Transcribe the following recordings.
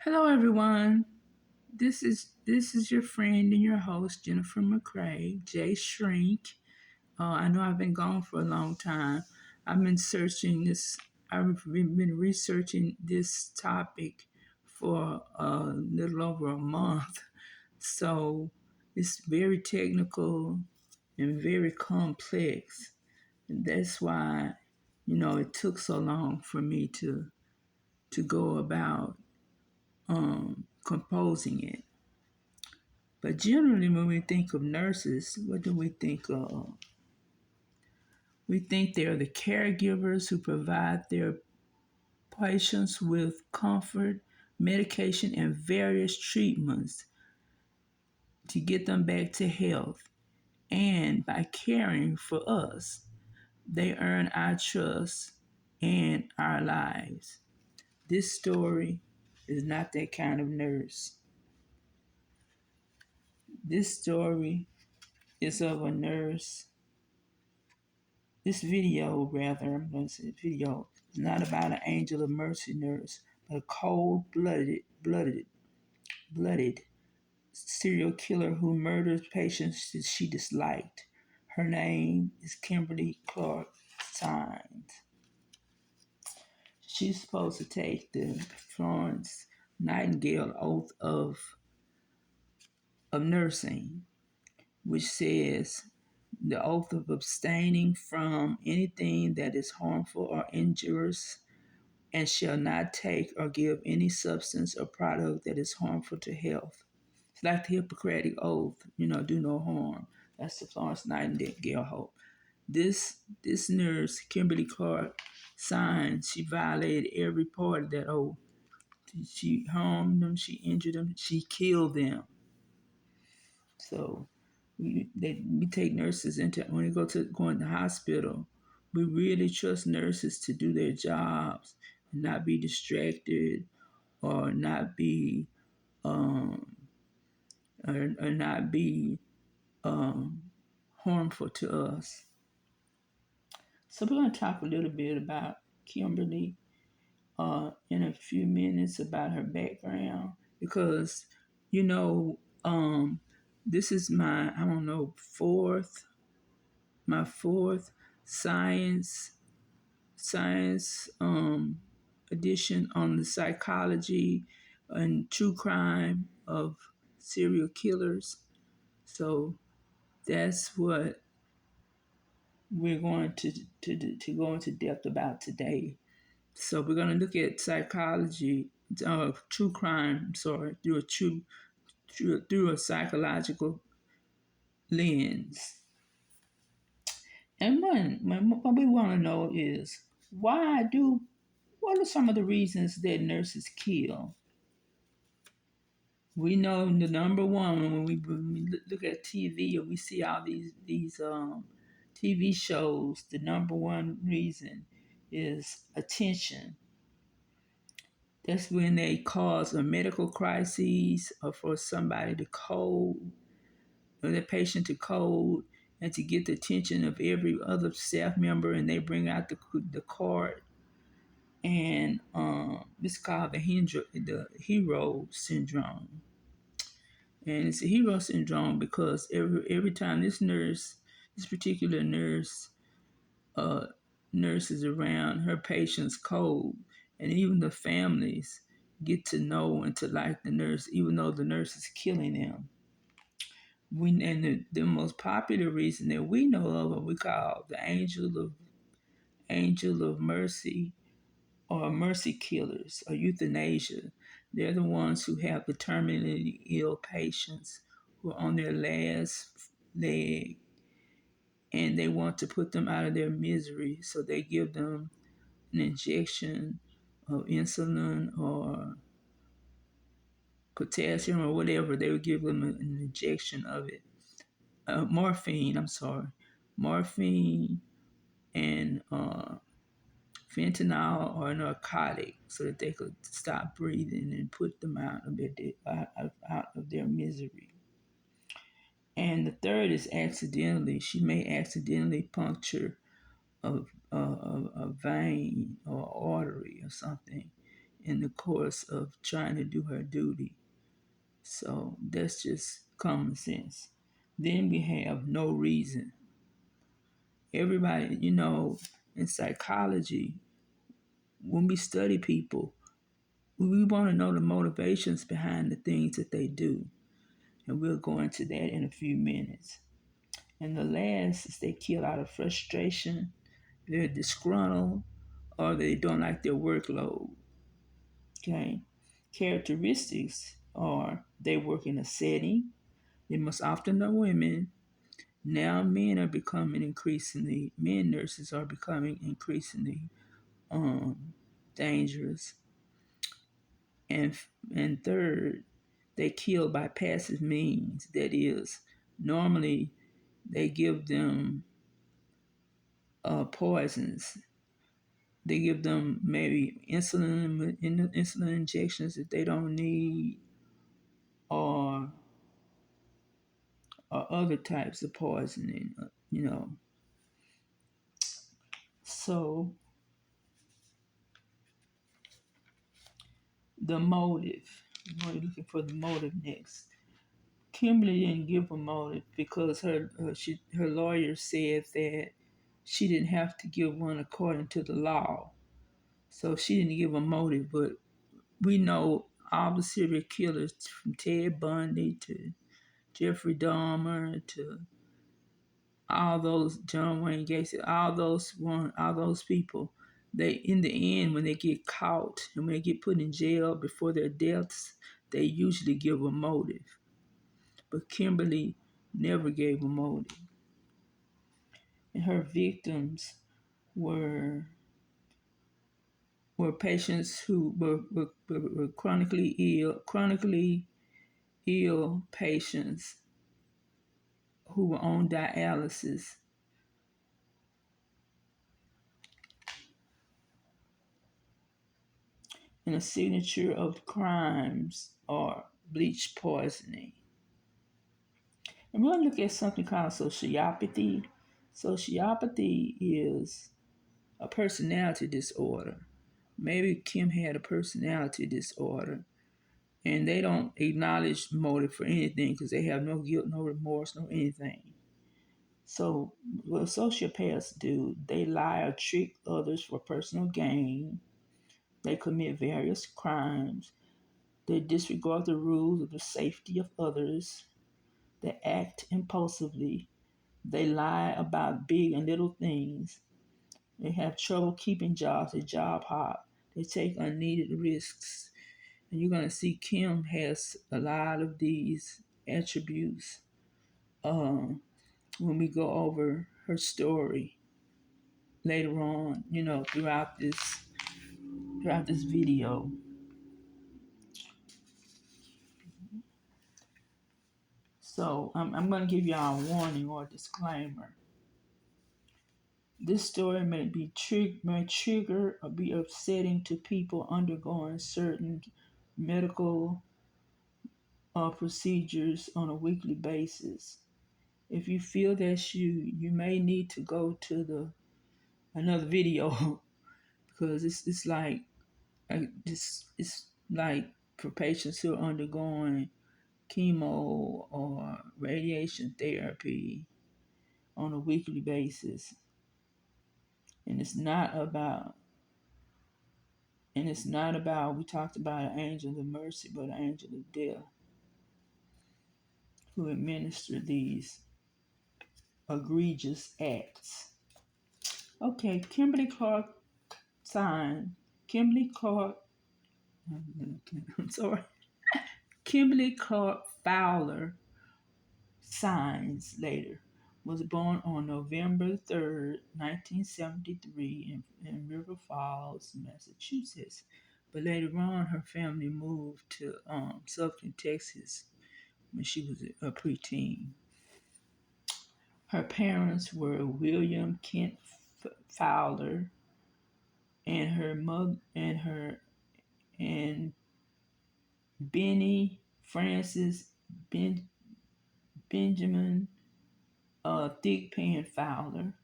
Hello, everyone. This is your friend and your host Jennifer McCrae, J Shrink. I know I've been gone for a long time. I've been searching this. I've been researching this topic for a little over a month. So it's very technical and very complex. And that's why, it took so long for me to go about composing it. But generally, when we think of nurses, what do we think of? We think they're the caregivers who provide their patients with comfort, medication, and various treatments to get them back to health. And by caring for us, they earn our trust and our lives. This story is not that kind of nurse. This story is of a nurse. This video, rather, I'm going to say video, is not about an angel of mercy nurse, but a blooded serial killer who murders patients that she disliked. Her name is Kimberly Clark Saenz. She's supposed to take the Florence Nightingale oath of nursing, which says the oath of abstaining from anything that is harmful or injurious, and shall not take or give any substance or product that is harmful to health. It's like the Hippocratic Oath, do no harm. That's the Florence Nightingale oath. This nurse, Kimberly Clark, signed. She violated every part of that oath. She harmed them. She injured them. She killed them. So we take nurses into when we go in the hospital. We really trust nurses to do their jobs and not be distracted or not be um, or not be um, harmful to us. So we're going to talk a little bit about Kimberly in a few minutes about her background because you know this is my fourth science science edition on the psychology and true crime of serial killers. So that's what we're going to go into depth about today. So we're going to look at psychology, true crime, sorry, through a psychological lens. And what we want to know is what are some of the reasons that nurses kill? We know the number one when we look at TV or we see all these TV shows, the number one reason is attention. That's when they cause a medical crisis or for somebody to code or the patient to code and to get the attention of every other staff member, and they bring out the card, and it's called the hero syndrome. And it's a hero syndrome because every time this particular uh, nurse is around, her patients code, and even the families get to know and to like the nurse, even though the nurse is killing them. The most popular reason that we know of, what we call the angel of mercy, or mercy killers, or euthanasia. They're the ones who have the terminally ill patients who are on their last leg, and they want to put them out of their misery, so they give them an injection of insulin or potassium or whatever. They would give them an injection of it. Morphine, I'm sorry. Morphine and fentanyl or narcotic so that they could stop breathing and put them out of their misery. And the third is accidentally. She may accidentally puncture a vein or artery or something, in the course of trying to do her duty. So that's just common sense. Then we have no reason. Everybody, in psychology, when we study people, we want to know the motivations behind the things that they do. And we'll go into that in a few minutes. And the last is they kill out of frustration, they're disgruntled, or they don't like their workload. Okay. Characteristics are they work in a setting, they must often know women. Now men nurses are becoming increasingly dangerous. And and third, they kill by passive means. That is, normally they give them poisons. They give them maybe insulin injections that they don't need, or other types of poisoning. So the motive. We're looking for the motive next. Kimberly didn't give a motive because her lawyer said that she didn't have to give one according to the law. So she didn't give a motive, but we know all the serial killers from Ted Bundy to Jeffrey Dahmer to all those John Wayne Gacy, all those people. They in the end, when they get caught and when they get put in jail before their deaths, they usually give a motive. But Kimberly never gave a motive. And her victims were patients who were chronically ill patients who were on dialysis. And a signature of crimes are bleach poisoning. And we're going to look at something called sociopathy. Sociopathy is a personality disorder. Maybe Kim had a personality disorder, and they don't acknowledge motive for anything because they have no guilt, no remorse, no anything. So what sociopaths do, they lie or trick others for personal gain. They commit various crimes. They disregard the rules of the safety of others. They act impulsively. They lie about big and little things. They have trouble keeping jobs. They job hop. They take unneeded risks. And you're going to see Kim has a lot of these attributes when we go over her story later on, throughout this video. So I'm going to give y'all a warning or a disclaimer. This story may trigger or be upsetting to people undergoing certain medical procedures on a weekly basis. If you feel that you may need to go to another video because it's like it's like for patients who are undergoing chemo or radiation therapy on a weekly basis. And it's not about we talked about an angel of mercy, but an angel of death who administer these egregious acts. Okay, Kimberly Clark signed. Kimberly Clark, I'm sorry. Kimberly Clark Fowler Saenz later was born on November 3rd, 1973 in River Falls, Massachusetts. But later on, her family moved to Southern Texas when she was a preteen. Her parents were William Kent Fowler and her mother and Benny Francis Benjamin Thigpen Fowler.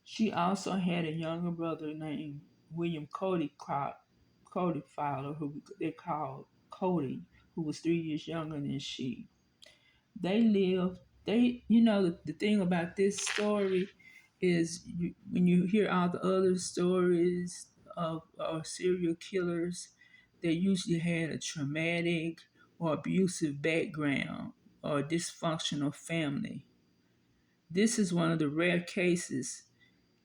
She also had a younger brother named William Cody Fowler, who they called Cody, who was 3 years younger than she. They lived. The thing about this story is when you hear all the other stories of serial killers, they usually had a traumatic or abusive background or a dysfunctional family. This is one of the rare cases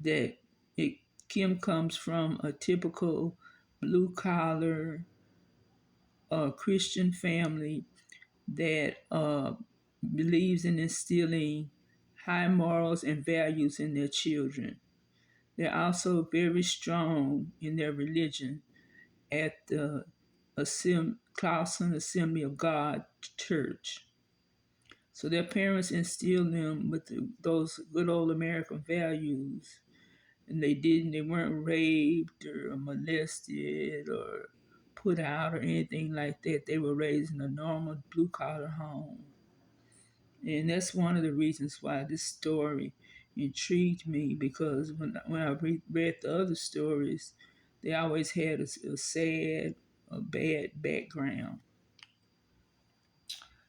that it, Kim comes from a typical blue collar Christian family that believes in instilling high morals and values in their children. They're also very strong in their religion at the Clausen Assembly of God Church. So their parents instilled them with those good old American values, and they weren't raped or molested or put out or anything like that. They were raised in a normal blue collar home. And that's one of the reasons why this story intrigued me, because when I read the other stories, they always had a sad, a bad background.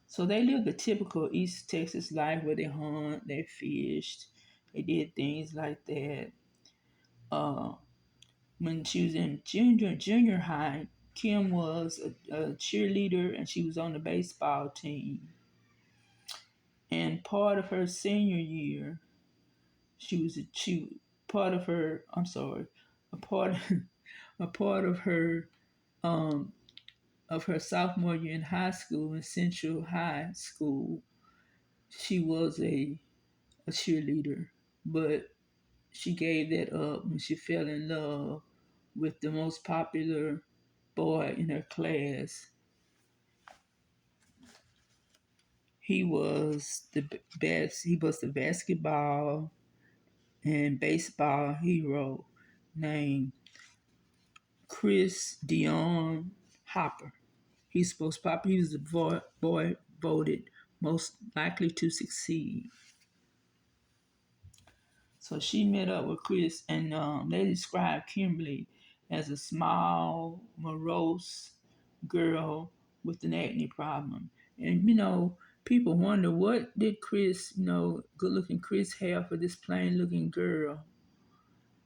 So they lived a typical East Texas life where they hunt, they fished, they did things like that. Uh, when she was in junior high, Kim was a cheerleader and she was on the baseball team. And part of her senior year, she part of her I'm sorry, a part a part um of her sophomore year in high school, in Central High School, she was a cheerleader, but she gave that up when she fell in love with the most popular boy in her class. He was the best. He was the basketball and baseball hero named Chris Dion Hopper. He's most popular. He was the boy voted most likely to succeed. So she met up with Chris, and they described Kimberly as a small, morose girl with an acne problem. And people wonder, what did Chris, good-looking Chris, have for this plain-looking girl?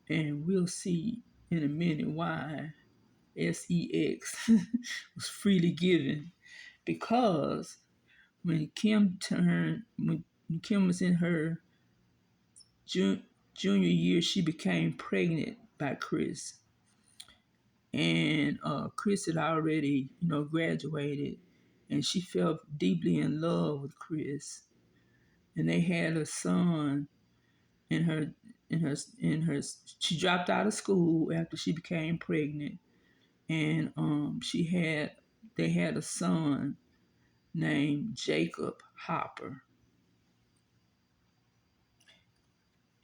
And we'll see in a minute why. Sex was freely given, because when Kim was in her junior year, she became pregnant by Chris, and Chris had already graduated, and she fell deeply in love with Chris, and they had a son. In her she dropped out of school after she became pregnant, and they had a son named Jacob Hopper.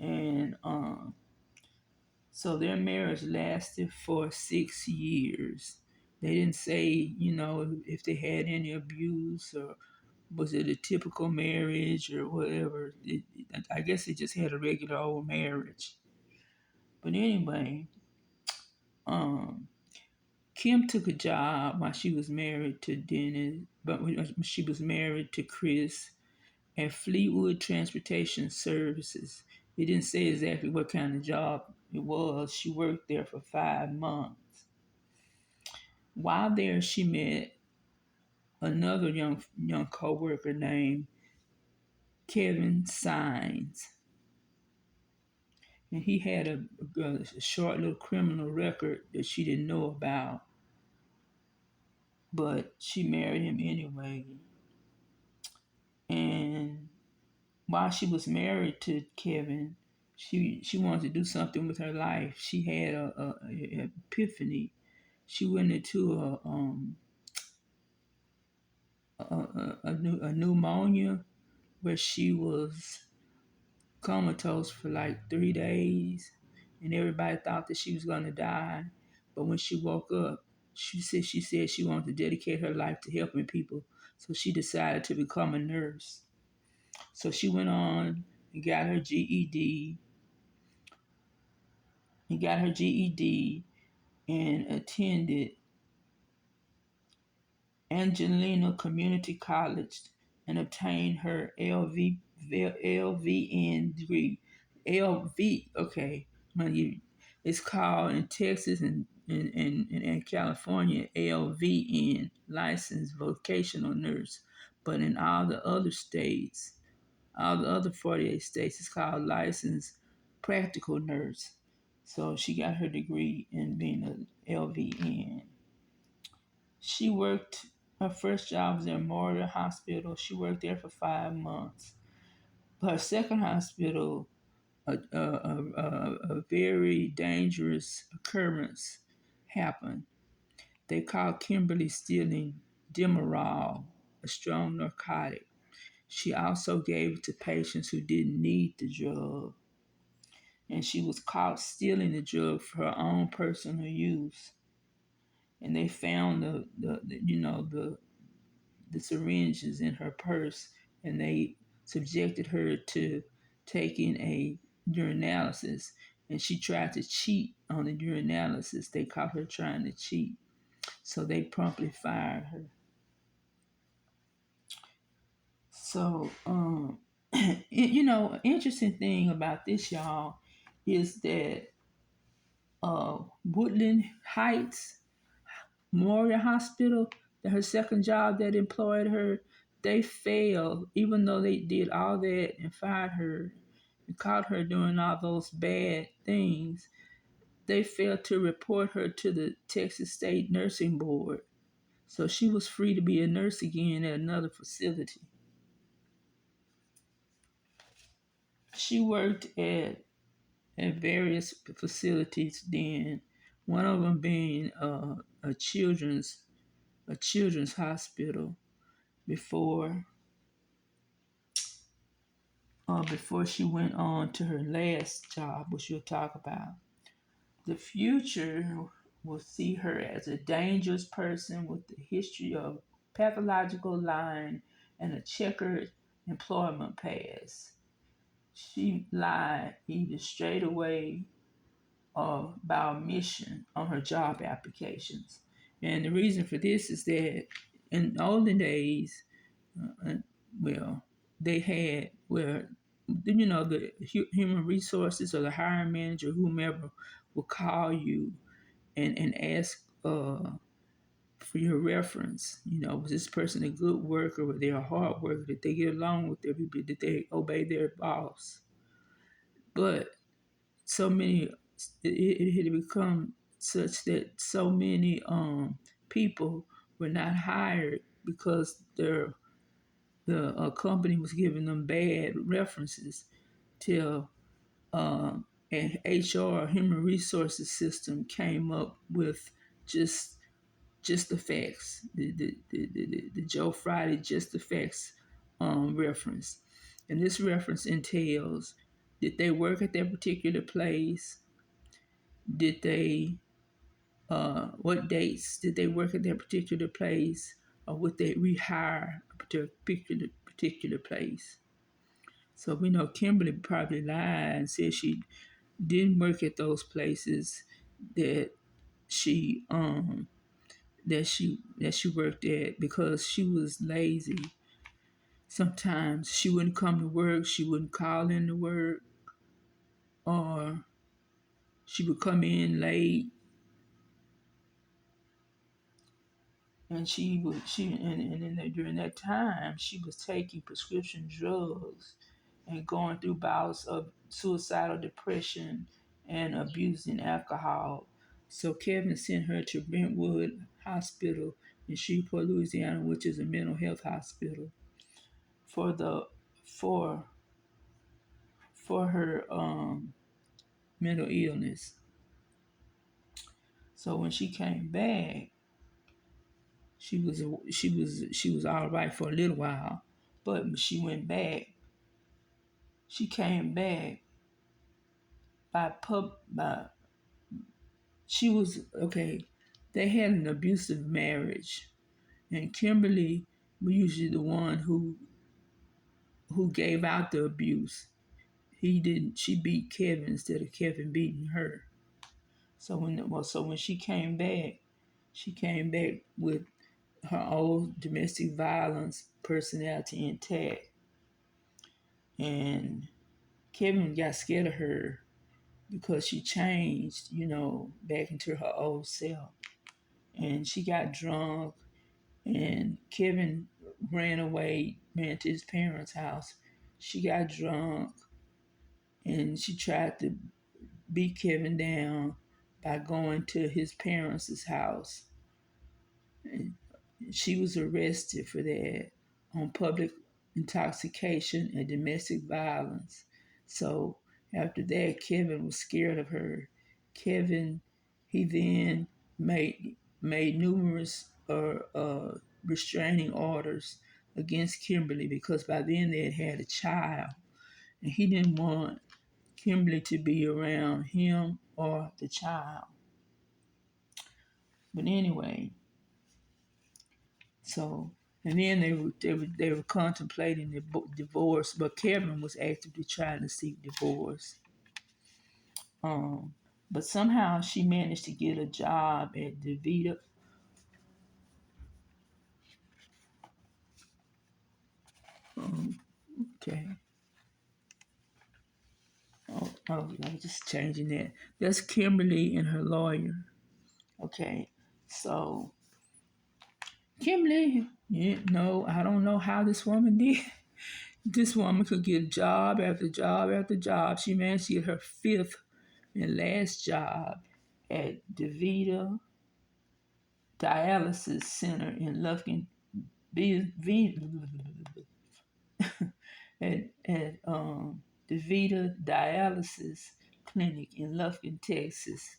And so their marriage lasted for 6 years. They didn't say, if they had any abuse, or was it a typical marriage or whatever. I guess they just had a regular old marriage. But anyway, um, Kim took a job while she was married to Dennis, but when she was married to Chris, at Fleetwood Transportation Services. It didn't say exactly what kind of job it was. She worked there for 5 months. While there, she met another young coworker named Kevin Saenz, and he had a short little criminal record that she didn't know about, but she married him anyway. And while she was married to Kevin, she wanted to do something with her life. She had a epiphany. She went into a pneumonia where she was comatose for like 3 days, and everybody thought that she was gonna die. But when she woke up, she said she wanted to dedicate her life to helping people. So she decided to become a nurse. So she went on and got her GED. and attended Angelina Community College and obtained her LVN degree. LV, okay, it's called in Texas and California LVN, licensed vocational nurse. But in all the other states, all the other 48 states, it's called licensed practical nurse. So she got her degree in being an LVN. She worked, her first job was in Memorial Hospital. She worked there for 5 months. Her second hospital, a very dangerous occurrence happened. They caught Kimberly stealing Demerol, a strong narcotic. She also gave it to patients who didn't need the drug, and she was caught stealing the drug for her own personal use. And they found the syringes in her purse, and they subjected her to taking a urinalysis, and she tried to cheat on the urinalysis. They caught her trying to cheat, so they promptly fired her. So, interesting thing about this, y'all, is that Woodland Heights Memorial Hospital, that her second job that employed her, they failed, even though they did all that and fired her and caught her doing all those bad things. They failed to report her to the Texas State Nursing Board. So she was free to be a nurse again at another facility. She worked at various facilities then, one of them being a children's hospital before before she went on to her last job, which we'll talk about. The future will see her as a dangerous person with a history of pathological lying and a checkered employment past. She lied either straight away or by omission on her job applications. And the reason for this is that in olden days, uh, well, they had where the human resources or the hiring manager, whomever, will call you and ask for your reference. Was this person a good worker? Were they a hard worker? Did they get along with everybody? Did they obey their boss? But so many, it had become such that so many people were not hired because the company was giving them bad references till an HR human resources system came up with just the facts, the Joe Friday just the facts reference, and this reference entails: did they work at that particular place? Did they what dates did they work at that particular place, or would they rehire a particular place? So we know Kimberly probably lied and said she didn't work at those places that she worked at because she was lazy. Sometimes she wouldn't come to work, she wouldn't call in to work, or she would come in late, and during that time she was taking prescription drugs and going through bouts of suicidal depression and abusing alcohol. So Kevin sent her to Brentwood Hospital in Shreveport, Louisiana, which is a mental health hospital, for the for for her mental illness. So when she came back, she was all right for a little while, but when she went back, she came back by she was okay. They had an abusive marriage, and Kimberly was usually the one who gave out the abuse. He didn't. She beat Kevin instead of Kevin beating her. So when she came back with her old domestic violence personality intact, and Kevin got scared of her because she changed, back into her old self. And she got drunk, and Kevin ran to his parents' house. She got drunk, and she tried to beat Kevin down by going to his parents' house. And she was arrested for that on public intoxication and domestic violence. So after that, Kevin was scared of her. Kevin, he then made numerous restraining orders against Kimberly because by then they had a child, and he didn't want Kimberly to be around him or the child. But anyway, so, and then they were contemplating the divorce, but Kevin was actively trying to seek divorce. Um, but somehow she managed to get a job at DeVita. Okay. I was just changing that. That's Kimberly and her lawyer. Okay. So Kimberly, no, I don't know how this woman did. This woman could get job after job after job. She managed to get her fifth and last job at DeVita Dialysis Center in Lufkin, at DeVita Dialysis Clinic in Lufkin, Texas.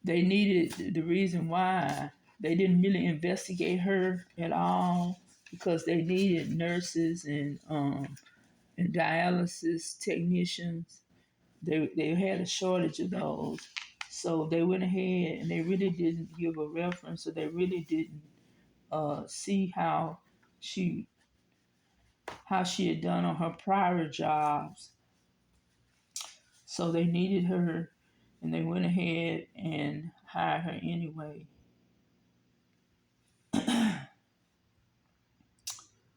They needed the reason why they didn't really investigate her at all because they needed nurses and dialysis technicians. They had a shortage of those. So they went ahead and they really didn't give a reference, so they really didn't see she how she had done on her prior jobs. So they needed her, and they went ahead and hired her anyway.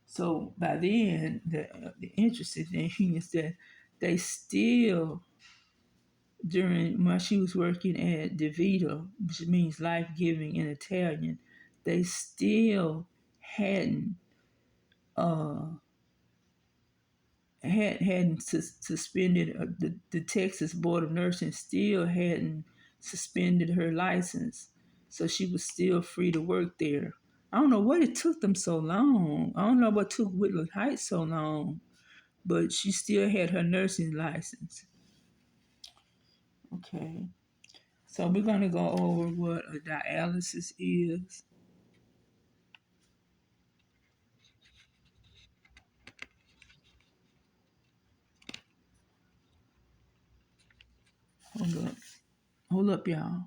So by then, the interesting thing is that they still, while she was working at De Vita, which means life giving in Italian, they still hadn't uh, hadn't suspended the Texas Board of Nursing still hadn't suspended her license, so she was still free to work there. I don't know what it took them so long. I don't know what took Whitlow Heights so long, but she still had her nursing license. Okay, so we're gonna go over what a dialysis is. Hold up, y'all.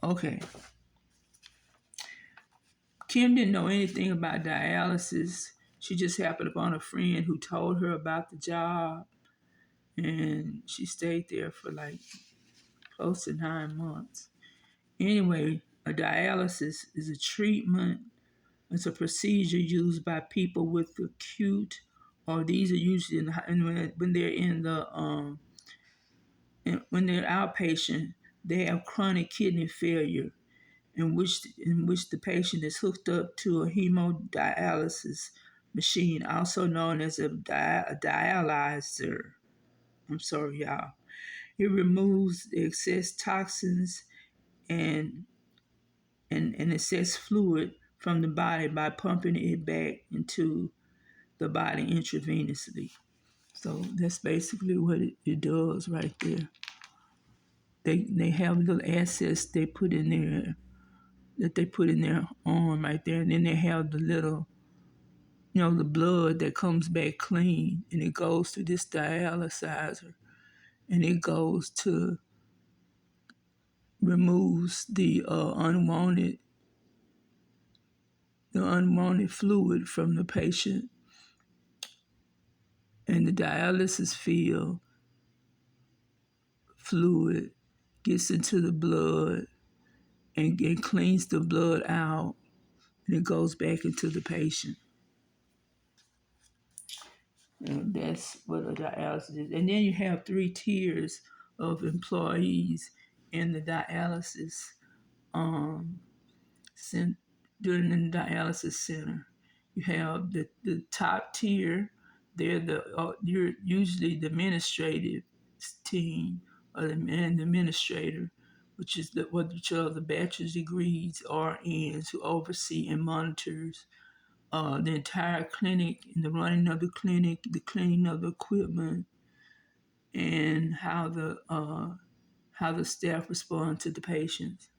Okay, Kim didn't know anything about dialysis. She just happened upon a friend who told her about the job, and she stayed there for like close to 9 months. Anyway, a dialysis is a treatment, it's a procedure used by people with acute, or these are usually when they're in the when they're outpatient, they have chronic kidney failure, in which the patient is hooked up to a hemodialysis machine, also known as a dialyzer. I'm sorry, y'all. It removes the excess toxins and and excess fluid from the body by pumping it back into the body intravenously. So that's basically what it does right there. They have little assets they put in there that they put in their arm right there, and then they have the little, the blood that comes back clean, and it goes to this dialyzer, and it goes to removes the unwanted fluid from the patient, and the dialysis field fluid gets into the blood and cleans the blood out, and it goes back into the patient. That's what a dialysis is. And then you have three tiers of employees in the dialysis um, during the dialysis center. You have the top tier. They're you're usually the administrative team or the administrator, which is which are the bachelor's degrees RNs who oversee and monitors the entire clinic and the running of the clinic, the cleaning of the equipment, and how the staff respond to the patients.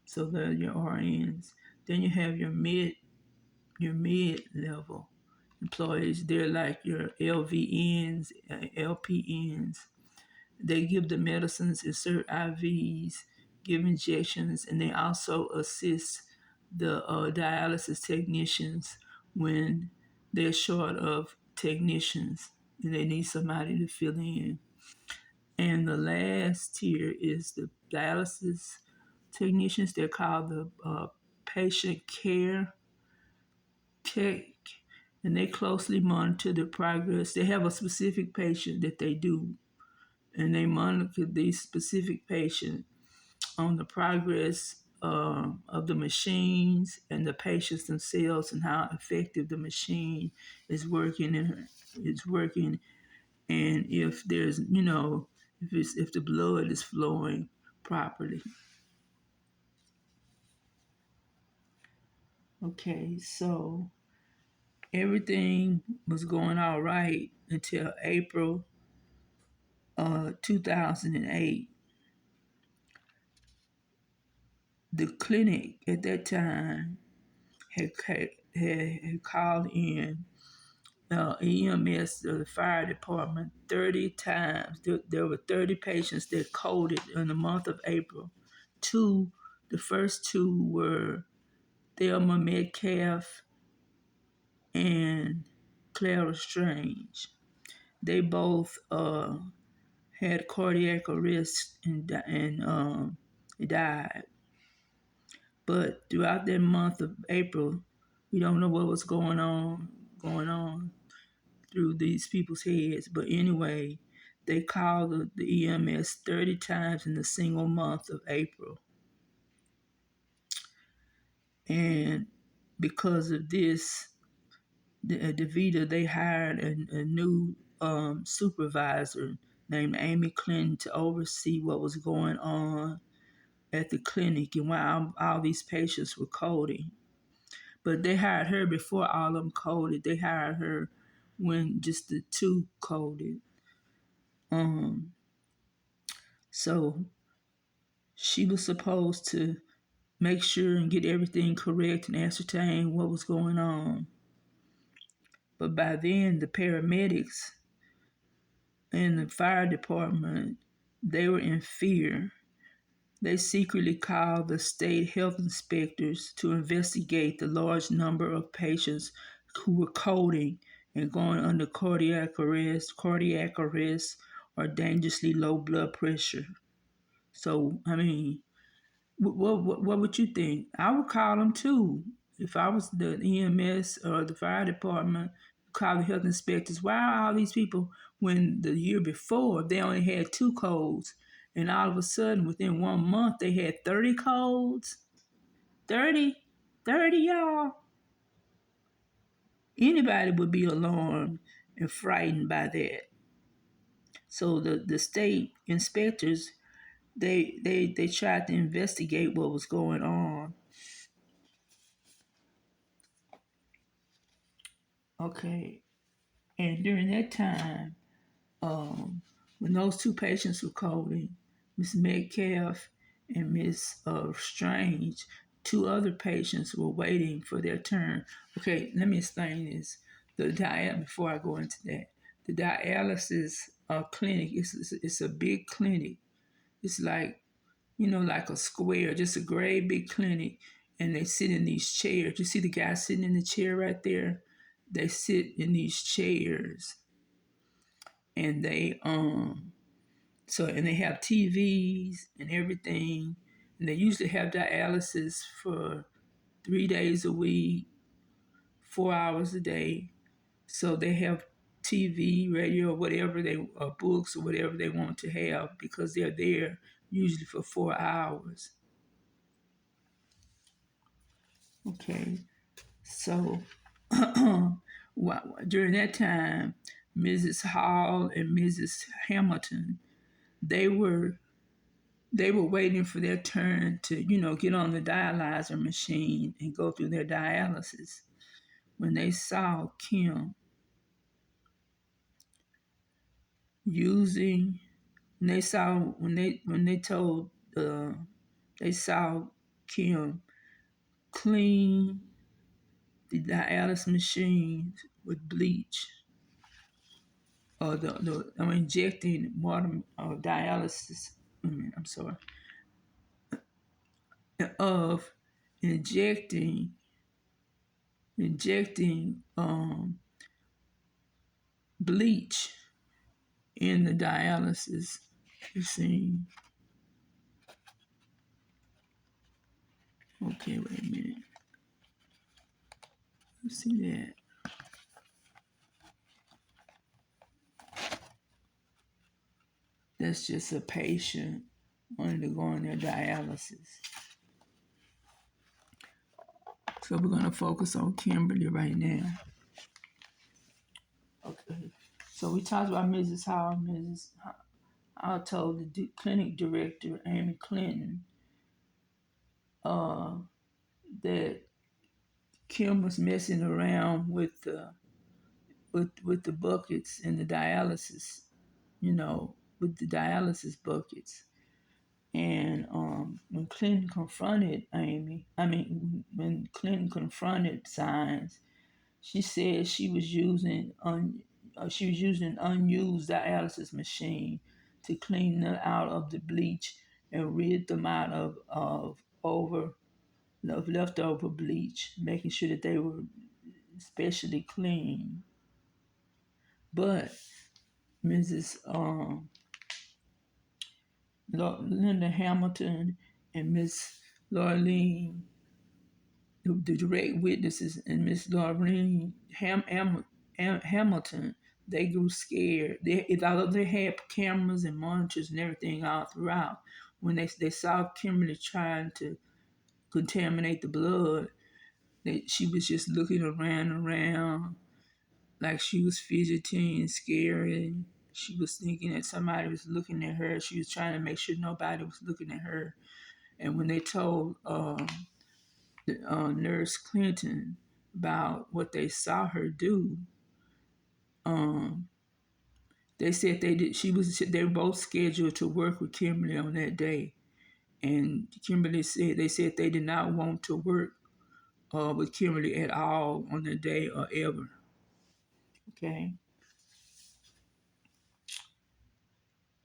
So they're your RNs. Then you have your mid level employees. They're like your LVNs, LPNs. They give the medicines, insert IVs, give injections, and they also assist the dialysis technicians when they're short of technicians and they need somebody to fill in. And the last tier is the dialysis technicians. They're called the patient care tech, and they closely monitor the progress. They have a specific patient that they do, and they monitor these specific patients on the progress of the machines and the patients themselves and how effective the machine is working, and if there's if the blood is flowing properly. Okay, so everything was going all right until April 2008. The clinic at that time had called in EMS, the fire department, 30 times. There were 30 patients that coded in the month of April. The first two were Thelma Metcalf and Clara Strange. They both had cardiac arrest and died. But throughout that month of April, we don't know what was going on through these people's heads. But anyway, they called the EMS 30 times in the single month of April. And because of this, DeVita, they hired a new supervisor named Amy Clinton to oversee what was going on at the clinic and why all these patients were coding. But they hired her before all of them coded. They hired her when just the two coded. Um, so she was supposed to make sure and get everything correct and ascertain what was going on. But by then, the paramedics and the fire department, they were in fear. They secretly called the state health inspectors to investigate the large number of patients who were coding and going under cardiac arrest, or dangerously low blood pressure. So, I mean, what would you think? I would call them too. If I was the EMS or the fire department, call the health inspectors. Why are all these people, when the year before they only had two codes, and all of a sudden within 1 month they had 30 codes? 30? 30, y'all? Anybody would be alarmed and frightened by that. So the state inspectors, they tried to investigate what was going on. Okay, and during that time, when those two patients were coding, Miss Metcalf and Miss Strange, two other patients were waiting for their turn. Okay, let me explain this. Before I go into that, the dialysis clinic is a big clinic. It's like like a square, just a great big clinic, and they sit in these chairs. You see the guy sitting in the chair right there? They sit in these chairs, and they have TVs and everything, and they usually have dialysis for 3 days a week, 4 hours a day. So they have TV, radio, whatever books or whatever they want to have because they're there usually for 4 hours. Okay, so during that time, Mrs. Hall and Mrs. Hamilton, they were waiting for their turn to, get on the dialyzer machine and go through their dialysis when they saw Kim using. When they told they saw Kim clean the dialysis machines with bleach, or injecting water or dialysis. I'm sorry, of injecting injecting bleach in the dialysis machine. Okay, wait a minute. Let's see that. That's just a patient undergoing their dialysis. So we're going to focus on Kimberly right now. Okay. So we talked about Mrs. Hall. Mrs. Hall told the clinic director, Amy Clinton, that Kim was messing around with the buckets in the dialysis, with the dialysis buckets. And when Clinton confronted when Clinton confronted Saenz, she said she was using an unused dialysis machine to clean them out of the bleach and rid them out of leftover bleach, making sure that they were especially clean. But Mrs. Linda Hamilton and Miss Laureen, the direct witnesses, and Miss Laureen Hamilton, they grew scared. Although they had cameras and monitors and everything all throughout, when they saw Kimberly trying to contaminate the blood, she was just looking around like she was fidgeting and scary. She was thinking that somebody was looking at her. She was trying to make sure nobody was looking at her. And when they told Nurse Clinton about what they saw her do, um, they said they were both scheduled to work with Kimberly on that day. And Kimberly said they did not want to work with Kimberly at all on that day or ever. Okay.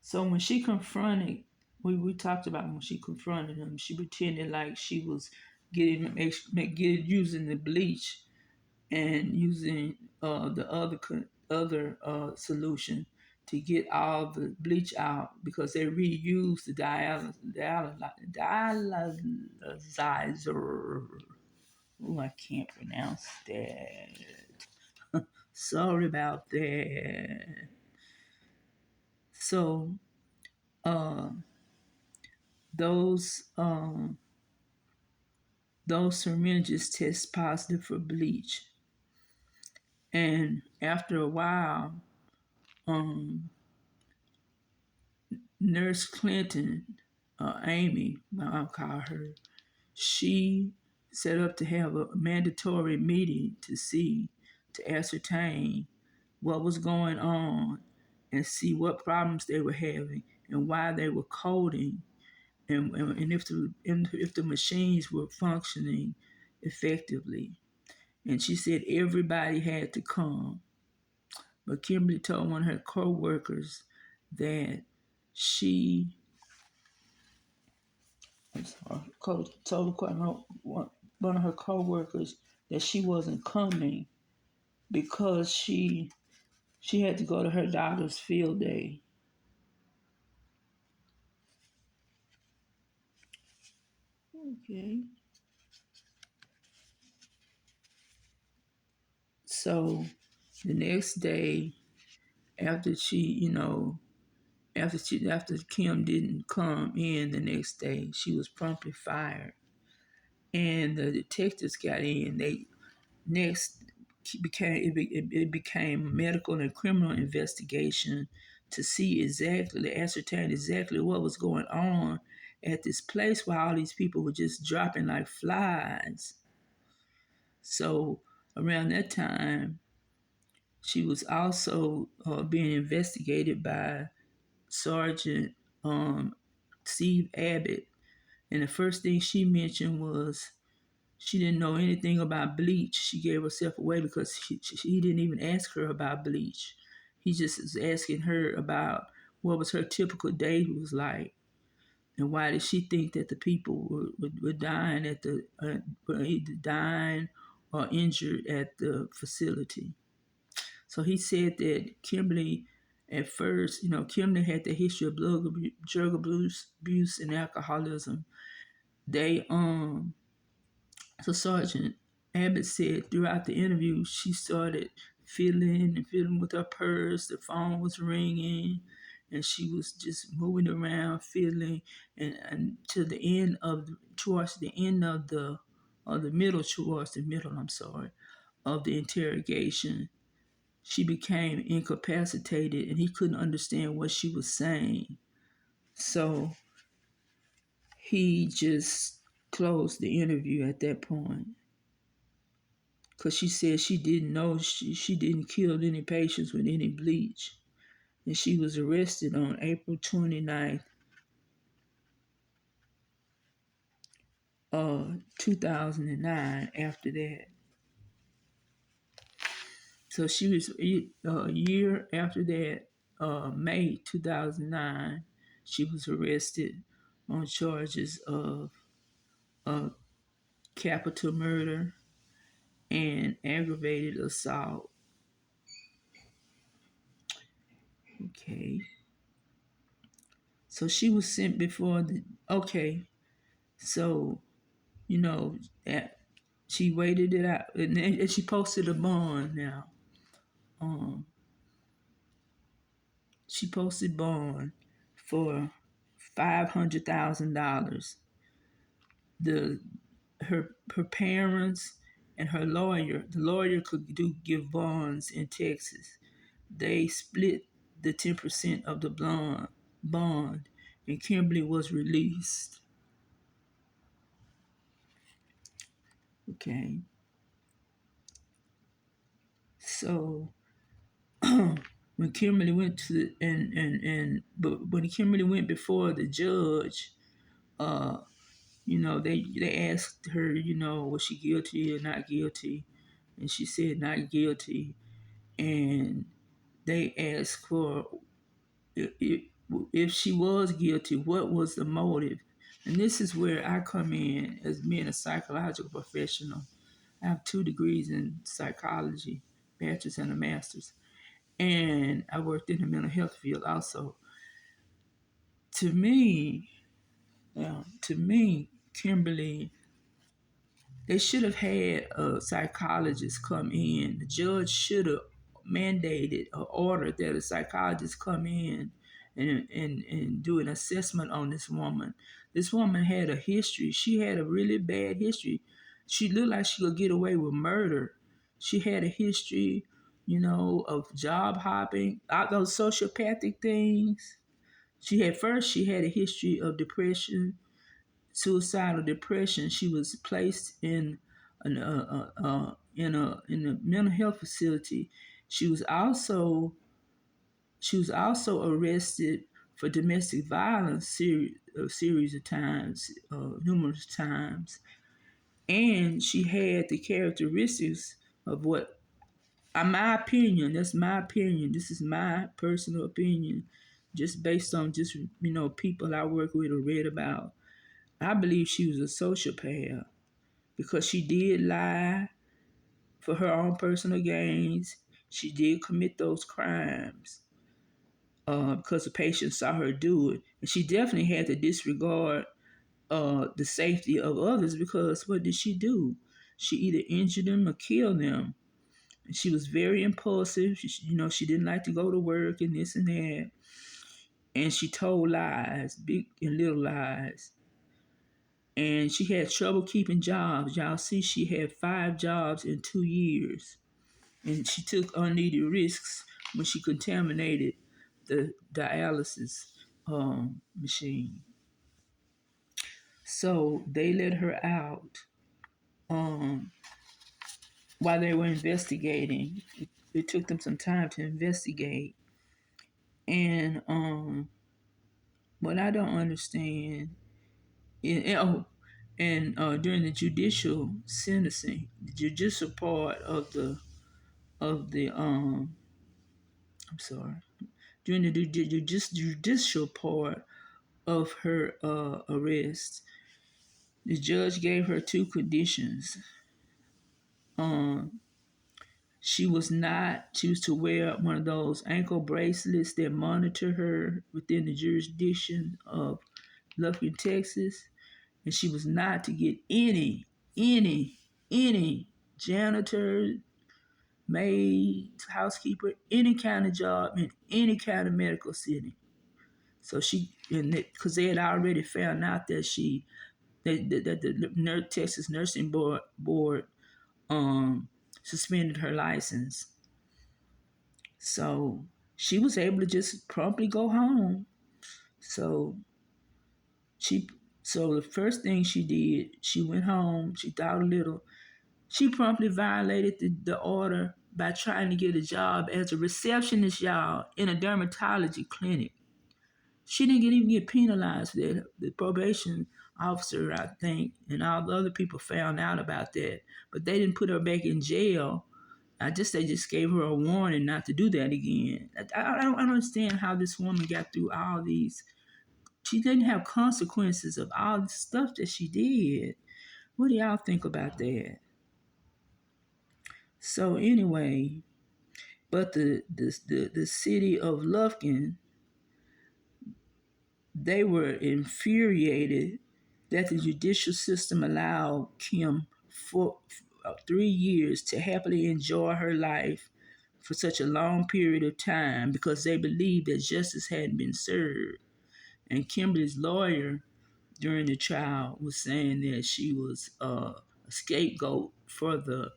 So when she confronted, we talked about when she confronted him, she pretended like she was using the bleach and using the other solution to get all the bleach out because they reused the dialyzer. Oh, I can't pronounce that. Sorry about that. So, those syringes test positive for bleach, and after a while, Nurse Clinton, Amy, I'll call her, she set up to have a mandatory meeting to ascertain what was going on and see what problems they were having and why they were coding, and if the machines were functioning effectively. And she said everybody had to come. But Kimberly told one of her co-workers that she told one of her co-workers that she wasn't coming because she had to go to her daughter's field day. Okay. So the next day, after after Kim didn't come in the next day, she was promptly fired. And the detectives got in. They next it became medical and criminal investigation to ascertain exactly what was going on at this place where all these people were just dropping like flies. So around that time, she was also being investigated by Sergeant Steve Abbott. And the first thing she mentioned was she didn't know anything about bleach. She gave herself away because he didn't even ask her about bleach. He just was asking her about what was her typical day was like, and why did she think that the people were dying were either dying or injured at the facility. So he said that Kimberly, at first, Kimberly had the history of drug abuse, and alcoholism. They So Sergeant Abbott said throughout the interview, she started feeling with her purse. The phone was ringing, and she was just moving around, feeling, and towards the end of towards the middle, I'm sorry, of the interrogation, she became incapacitated, and he couldn't understand what she was saying. So he just closed the interview at that point. Because she said she didn't know she didn't kill any patients with any bleach. And she was arrested on April 29th, 2009 after that. So she was a year after that, May 2009, she was arrested on charges of capital murder and aggravated assault. Okay. So she was sent before okay. So, you know, she waited it out, and she posted a bond now. Um, she posted bond for $500,000. The her parents and her lawyer, the lawyer could give bonds in Texas. They split the 10% of the bond, and Kimberly was released. Okay, so when Kimberly went to but when Kimberly went before the judge, uh, they asked her, was she guilty or not guilty, and she said not guilty, and they asked for if she was guilty, what was the motive, and this is where I come in as being a psychological professional. I have 2 degrees in psychology, bachelor's and a master's, and I worked in the mental health field also. To me, Kimberly, they should have had a psychologist come in. The judge should have mandated or ordered that a psychologist come in and do an assessment on this woman. This woman had a history. She had a really bad history. She looked like she could get away with murder. She had a history, of job hopping, all those sociopathic things. She had a history of depression, suicidal depression. She was placed in a mental health facility. She was also arrested for domestic violence a series of times, numerous times, and she had the characteristics of what, in my opinion, that's my opinion. This is my personal opinion, just based on people I work with or read about. I believe she was a sociopath because she did lie for her own personal gains. She did commit those crimes because the patient saw her do it. And she definitely had to disregard the safety of others because what did she do? She either injured them or killed them. And she was very impulsive. She didn't like to go to work and this and that. And she told lies, big and little lies. And she had trouble keeping jobs. Y'all see, she had 5 jobs in 2 years. And she took unneeded risks when she contaminated the dialysis machine. So they let her out um, while they were investigating. It took them some time to investigate. And what I don't understand, during the judicial sentencing, the judicial part of the I'm sorry, during the judicial part of her arrest, the judge gave her 2 conditions. Um, she was to wear one of those ankle bracelets that monitor her within the jurisdiction of Lufkin, Texas, and she was not to get any janitor, maid, housekeeper, any kind of job in any kind of medical setting. So because they had already found out that the Texas Nursing Board suspended her license. So she was able to just promptly go home. So she, so the first thing she did, she went home. She thought a little. She promptly violated the order by trying to get a job as a receptionist, y'all, in a dermatology clinic. She didn't even get penalized for that. The probation officer, I think, and all the other people found out about that, but they didn't put her back in jail. They just gave her a warning not to do that again. I don't understand how this woman got through all these. She didn't have consequences of all the stuff that she did. What do y'all think about that? So anyway, but the city of Lufkin, they were infuriated that the judicial system allowed Kim for 3 years to happily enjoy her life for such a long period of time because they believed that justice hadn't been served. And Kimberly's lawyer during the trial was saying that she was a scapegoat for the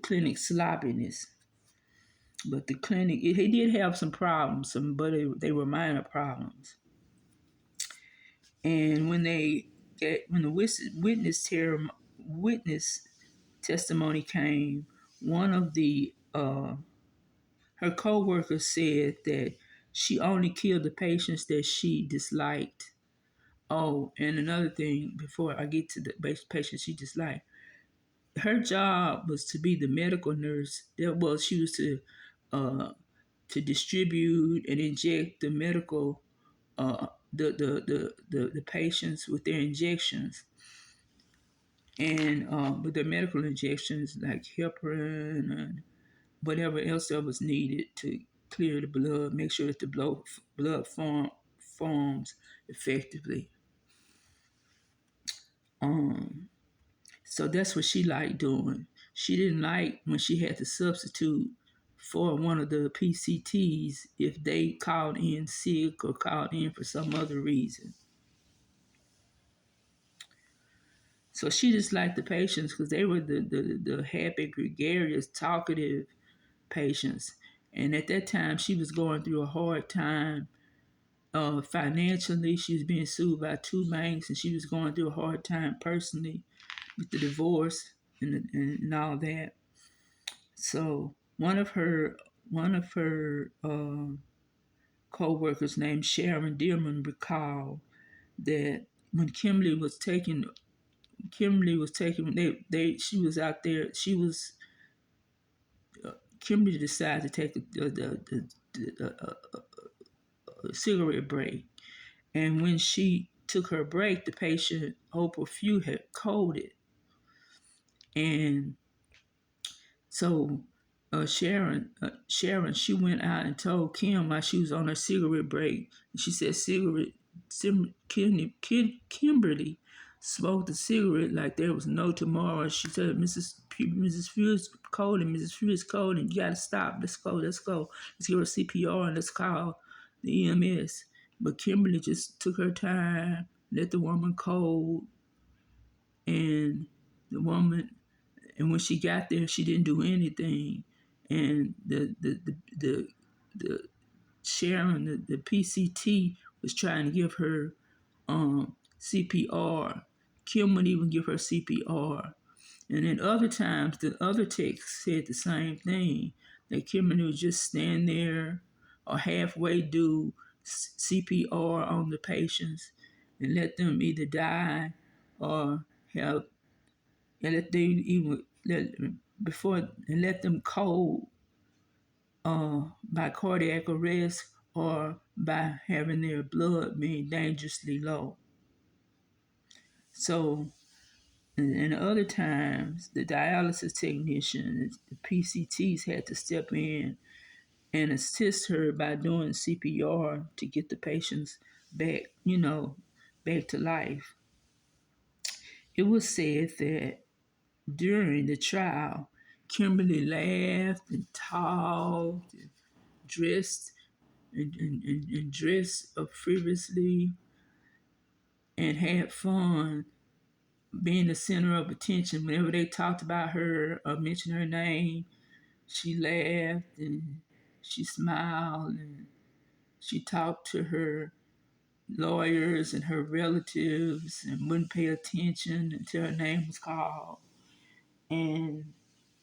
clinic's sloppiness. But the clinic, he did have some problems, but they were minor problems. And when the witness testimony came, one of the her co-workers said that she only killed the patients that she disliked. Oh, and another thing before I get to the patients she disliked, her job was to be the medical nurse. She was uh, to distribute and inject the medical the patients with their injections and with their medical injections like heparin and whatever else that was needed to clear the blood, make sure that the blood forms effectively. Um, so that's what she liked doing. She didn't like when she had to substitute for one of the PCTs if they called in sick or called in for some other reason. So she just liked the patients because they were the happy, gregarious, talkative patients. And at that time, she was going through a hard time financially. She was being sued by 2 banks, and she was going through a hard time personally with the divorce and all that. So one of her co-workers named Sharon Dearman recalled that when Kimberly was taking they she was out there. Kimberly decided to take a cigarette break, and when she took her break, the patient Oprah Few had coded, and so Sharon, she went out and told Kim while she was on her cigarette break. She said, Kimberly smoked a cigarette like there was no tomorrow. She said, Mrs. Few's cold and Mrs. Few is cold, and you gotta stop. Let's go. Let's give her CPR and let's call the EMS. But Kimberly just took her time, let the woman cold, and the woman and when she got there, she didn't do anything. And the Sharon, the PCT was trying to give her CPR. Kim wouldn't even give her CPR. And then other times, the other techs said the same thing. That Kimberly would just stand there or halfway do CPR on the patients and let them either die or have and let they even let them cold by cardiac arrest or by having their blood being dangerously low. So, and other times, the dialysis technicians, the PCTs had to step in and assist her by doing CPR to get the patients back, back to life. It was said that during the trial, Kimberly laughed and talked, and dressed and dressed frivolously, and had fun being the center of attention. Whenever they talked about her or mentioned her name, she laughed and she smiled and she talked to her lawyers and her relatives and wouldn't pay attention until her name was called. And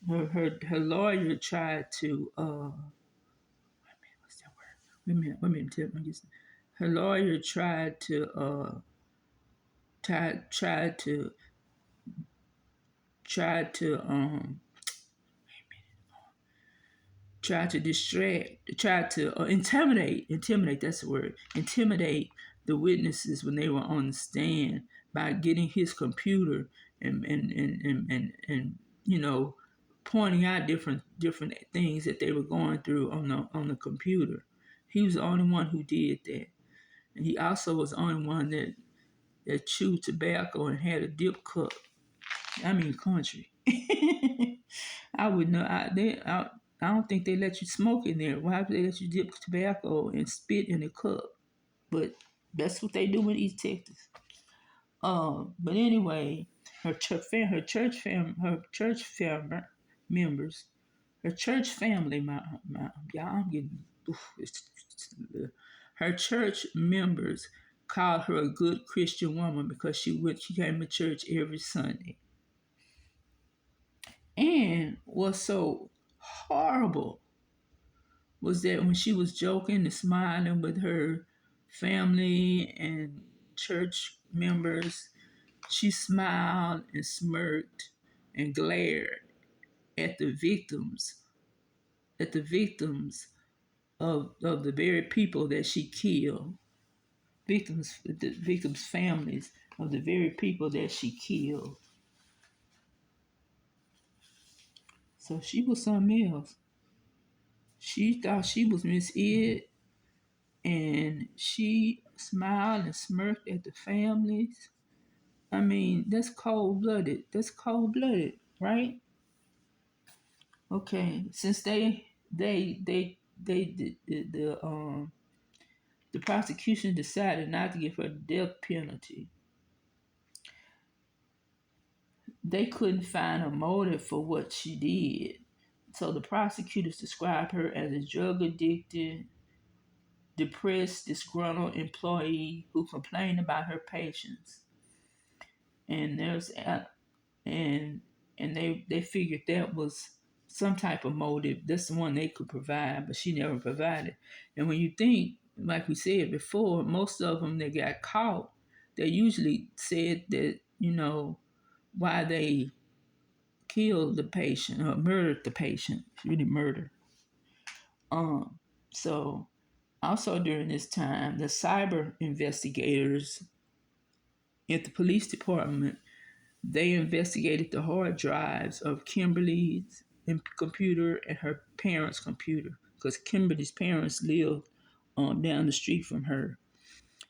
her lawyer tried to what's that word? Wait a minute, tell me. Her lawyer tried to tried to tried to distract, tried to intimidate, that's the word, intimidate the witnesses when they were on the stand by getting his computer and pointing out different things that they were going through on the computer. He was the only one who did that. And he also was the only one that chewed tobacco and had a dip cup. I mean, country. I would know. I don't think they let you smoke in there. Why would they let you dip tobacco and spit in a cup? But that's what they do in East Texas. But anyway, her church members, her church family, y'all, I'm getting, her church members called her a good Christian woman because she came to church every Sunday. And what's so horrible was that when she was joking and smiling with her family and church members, she smiled and smirked and glared at the victims, of the very people that she killed, the victims' families of the very people that she killed. So she was something else. She thought she was Miss It, and she smiled and smirked at the families. I mean, that's cold blooded. That's cold blooded, right? Okay, since the prosecution decided not to give her the death penalty, they couldn't find a motive for what she did. So the prosecutors described her as a drug addicted, depressed, disgruntled employee who complained about her patients. And and they figured that was some type of motive. That's the one they could provide, but she never provided. And when you think, like we said before, most of them that got caught, they usually said that why they killed the patient or murdered the patient. Really murder. So also during this time, the cyber investigators At the police department, they investigated the hard drives of Kimberly's computer and her parents' computer because Kimberly's parents lived down the street from her.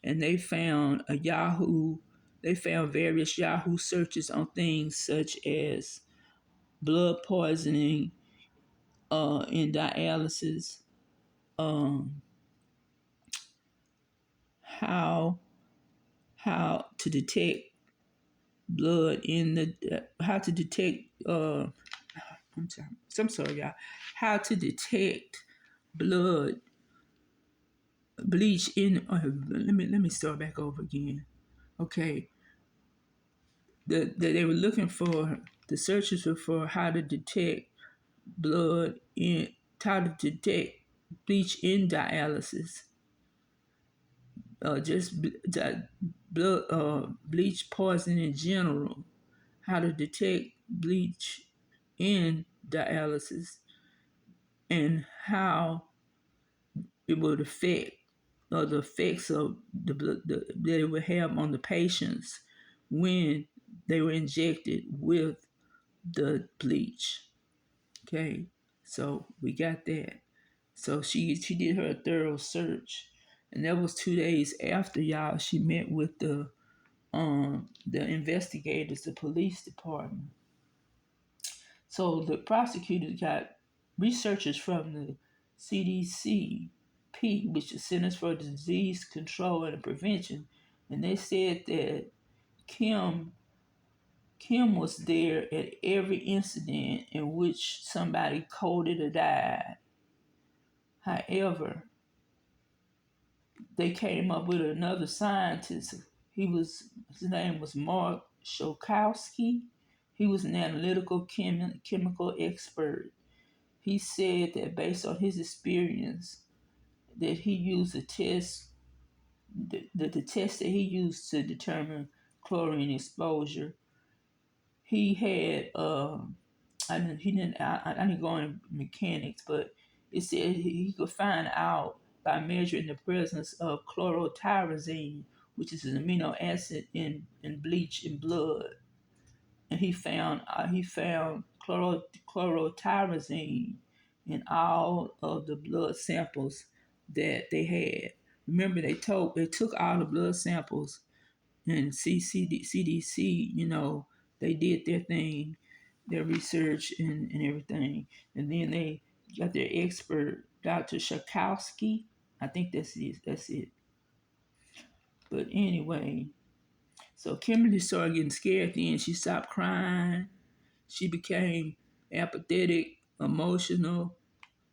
And they found a Yahoo, they found various Yahoo searches on things such as blood poisoning in dialysis, um, how to detect blood in the how to detect I'm sorry, y'all. How to detect blood bleach in. Let me start back over again. Okay, they were looking for the searchers were for how to detect blood in how to detect bleach in dialysis. Just blood bleach poison in general. How to detect bleach in dialysis and how it would affect or the effects of that it would have on the patients when they were injected with the bleach. Okay, so we got that. So she did her thorough search, and that was 2 days after y'all. She met with the investigators, the police department. So the prosecutors got researchers from the CDC, which is Centers for Disease Control and Prevention, and they said that Kim Kim was there at every incident in which somebody coded or died. However, they came up with another scientist. His name was Mark Shokowski. He was an analytical chemical expert. He said that based on his experience, that he used a test, the test that he used to determine chlorine exposure. He had, I didn't go into mechanics, but it said he could find out by measuring the presence of chlorotyrosine, which is an amino acid in bleach in blood, and he found chlorotyrosine in all of the blood samples that they had. Remember, they took all the blood samples and CDC, they did their thing, their research and everything, and then they got their expert, Dr. Shakowski. I think that's it. That's it. But anyway, so Kimberly started getting scared. Then she stopped crying. She became apathetic, emotional.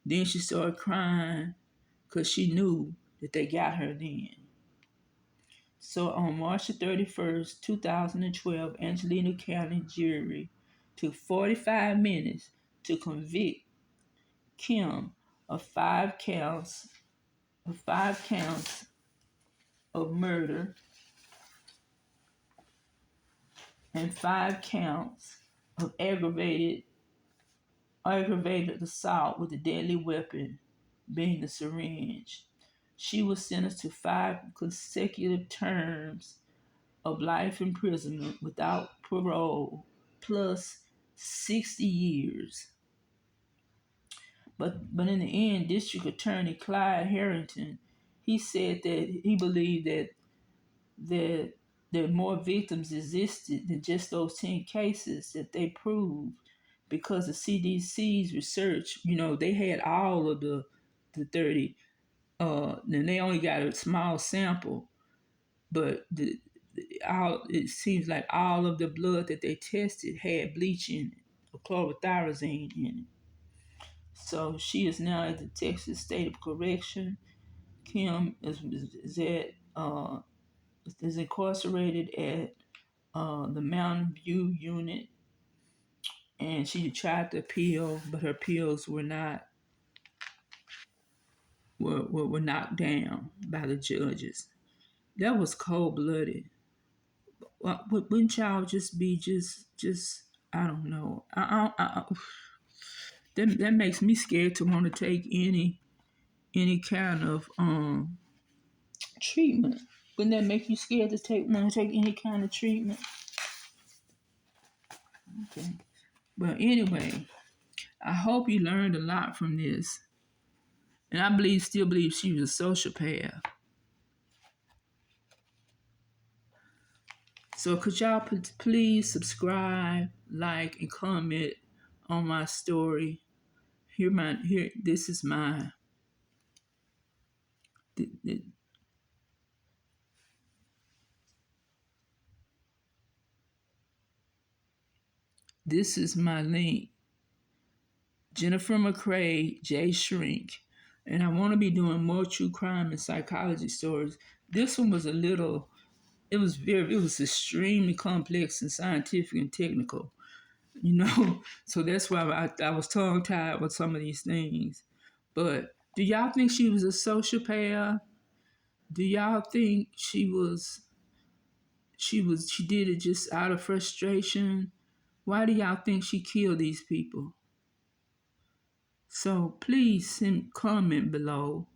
Then she started crying because she knew that they got her then. So on March 31st, 2012, Angelina County jury took 45 minutes to convict Kim of five counts of murder and 5 counts of aggravated assault with a deadly weapon, being the syringe. She was sentenced to 5 consecutive terms of life imprisonment without parole, plus 60 years. But in the end, District Attorney Clyde Harrington, he said that he believed that more victims existed than just those 10 cases that they proved, because the CDC's research, they had all of the 30, and they only got a small sample, but it seems like all of the blood that they tested had bleach in it, or chlorotyrosine in it. So she is now at the Texas State of Correction. Kim is incarcerated at the Mountain View unit, and she tried to appeal, but her appeals were knocked down by the judges. That was cold blooded. Wouldn't y'all just be just I don't know. That makes me scared to want to take any kind of treatment. Wouldn't that make you scared to want to take any kind of treatment? Okay. But anyway, I hope you learned a lot from this. And I still believe she was a sociopath. So could y'all please subscribe, like, and comment on my story? This is my this is my link. Jennifer McCrae, J Shrink. And I want to be doing more true crime and psychology stories. This one was it was extremely complex and scientific and technical, So that's why I was tongue tied with some of these things. But do y'all think she was a sociopath? Do y'all think she did it just out of frustration? Why do y'all think she killed these people? So please comment below.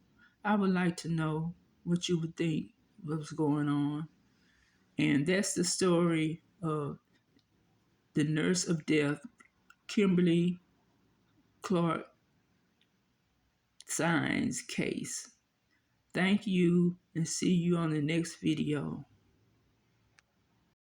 I would like to know what you would think was going on. And that's the story of the nurse of death, Kimberly Clark Saenz case. Thank you and see you on the next video.